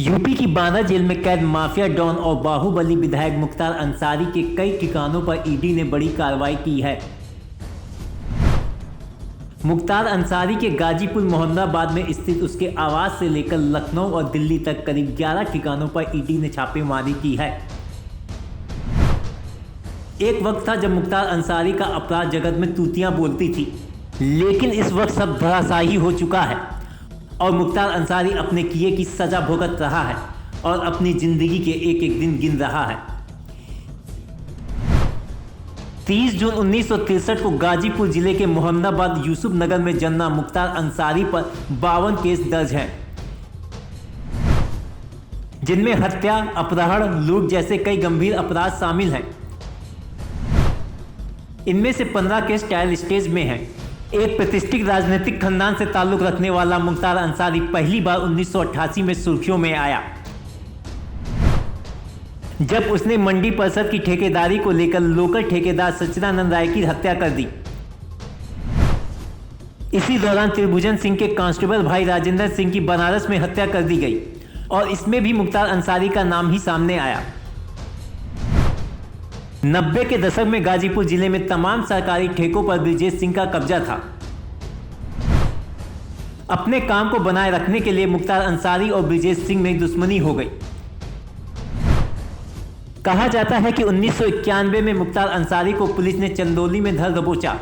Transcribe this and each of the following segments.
UP की Banda jail में कैद माफिया डॉन और बाहुबली विधायक मुख्तार अंसारी के कई ठिकानों पर ईडी ने बड़ी कार्रवाई की है। मुख्तार अंसारी के गाजीपुर मोहम्मदाबाद में स्थित उसके आवास से लेकर लखनऊ और दिल्ली तक करीब 11 ठिकानों पर ईडी ने छापेमारी की है। एक वक्त था जब मुख्तार अंसारी का अपराध जगत में तूतियां बोलती थी, लेकिन इस वक्त सब धराशायी हो चुका है और मुख्तार अंसारी अपने किए की सजा भुगत रहा है और अपनी जिंदगी के एक एक दिन गिन रहा है। 30 जून 1963 को गाजीपुर जिले के मोहम्मदाबाद यूसुफ नगर में जन्मा मुख्तार अंसारी पर 52 केस दर्ज हैं, जिनमें हत्या, अपहरण, लूट जैसे कई गंभीर अपराध शामिल हैं। इनमें से 15 केस ट्रायल स्टेज में हैं। एक प्रतिष्ठित राजनीतिक खानदान से ताल्लुक रखने वाला मुख्तार अंसारी पहली बार 1988 में सुर्खियों में आया, जब उसने मंडी परिषद की ठेकेदारी को लेकर लोकल ठेकेदार सच्चिदानंद राय की हत्या कर दी। इसी दौरान त्रिभुवन सिंह के कांस्टेबल भाई राजेंद्र सिंह की बनारस में हत्या कर दी गई और इसमें भी मुख्तार अंसारी का नाम ही सामने आया। 90 के दशक में गाजीपुर जिले में तमाम सरकारी ठेकों पर ब्रिजेश सिंह का कब्जा था। अपने काम को बनाए रखने के लिए मुख्तार अंसारी और ब्रिजेश सिंह में दुश्मनी हो गई। कहा जाता है कि 1991 में मुख्तार अंसारी को पुलिस ने चंदौली में धर दबोचा,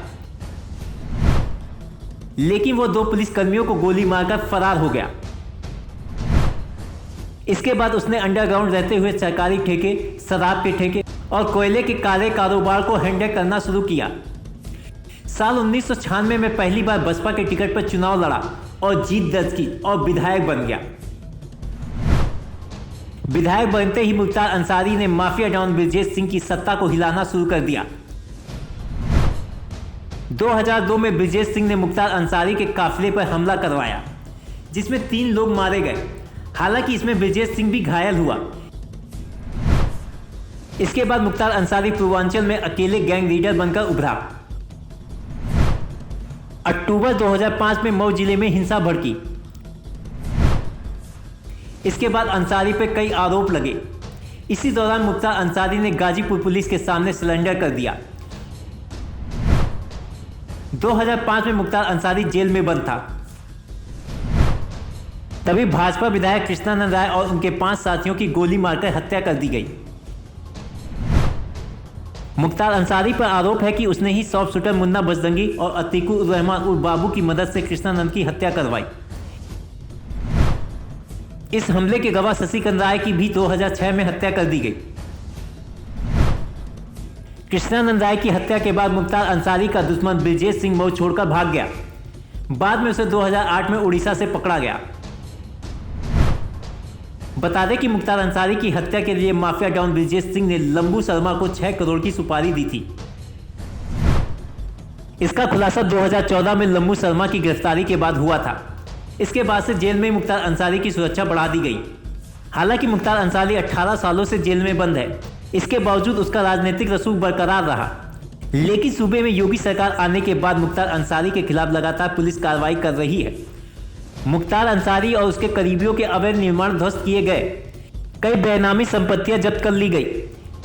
लेकिन वो 2 पुलिसकर्मियों को गोली मारकर फरार हो गया। इसके बाद उसने अंडरग्राउंड रहते हुए सरकारी ठेके, शराब के ठेके और कोयले के काले कारोबार को हैंडल करना शुरू किया। साल 1996 में पहली बार बसपा के टिकट पर चुनाव लड़ा और जीत दर्ज की और विधायक बन गया। विधायक बनते ही मुख्तार अंसारी ने माफिया डॉन ब्रिजेश सिंह की सत्ता को हिलाना शुरू कर दिया। 2002 में ब्रिजेश सिंह ने मुख्तार अंसारी के काफिले पर हमला करवाया, जिसमें 3 लोग मारे गए। हालांकि इसमें ब्रिजेश सिंह भी घायल हुआ। इसके बाद मुख्तार अंसारी पूर्वांचल में अकेले गैंग लीडर बनकर उभरा। अक्टूबर 2005 में मऊ जिले में हिंसा भड़की। इसके बाद अंसारी पर कई आरोप लगे। इसी दौरान मुख्तार अंसारी ने गाजीपुर पुलिस के सामने सरेंडर कर दिया। 2005 में मुख्तार अंसारी जेल में बंद था। तभी भाजपा विधायक कृष्णानंद राय और उनके 5 साथियों की गोली मारकर हत्या कर दी गई। मुख्तार अंसारी पर आरोप है कि उसने ही शॉप शूटर मुन्ना बजरंगी और अतीकुर रहमान उर्फ बाबू की मदद से कृष्णानंद की हत्या करवाई। इस हमले के गवाह शशिकांत राय की भी 2006 में हत्या कर दी गई। कृष्णानंद राय की हत्या के बाद मुख्तार अंसारी का दुश्मन ब्रिजेश सिंह मऊ छोड़कर भाग गया। बाद में उसे 2008 में उड़ीसा से पकड़ा गया। बता दें कि मुख्तार अंसारी की हत्या के लिए माफिया डॉन ब्रिजेश सिंह ने लंबू शर्मा को 6 करोड़ की सुपारी दी थी। इसका खुलासा 2014 में लंबू शर्मा की गिरफ्तारी के बाद हुआ था। इसके बाद से जेल में मुख्तार अंसारी की सुरक्षा बढ़ा दी गई। हालांकि मुख्तार अंसारी 18 सालों से जेल में बंद है। इसके बावजूद उसका राजनीतिक रसूख बरकरार रहा, लेकिन सूबे में योगी सरकार आने के बाद मुख्तार अंसारी के खिलाफ लगातार पुलिस कार्रवाई कर रही है। मुख्तार अंसारी और उसके करीबियों के अवैध निर्माण ध्वस्त किए गए, कई बेनामी संपत्तियां जब्त कर ली गई।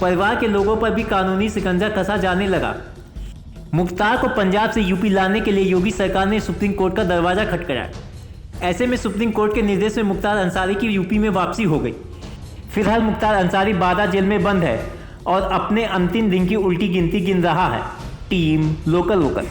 परिवार के लोगों पर भी कानूनी शिकंजा कसा जाने लगा। मुख्तार को पंजाब से यूपी लाने के लिए योगी सरकार ने सुप्रीम कोर्ट का दरवाजा खटखटाया। ऐसे में सुप्रीम कोर्ट के निर्देश में मुख्तार अंसारी की यूपी में वापसी हो गई। फिलहाल मुख्तार अंसारी बांदा जेल में बंद है और अपने अंतिम दिन की उल्टी गिनती गिन रहा है। Team local.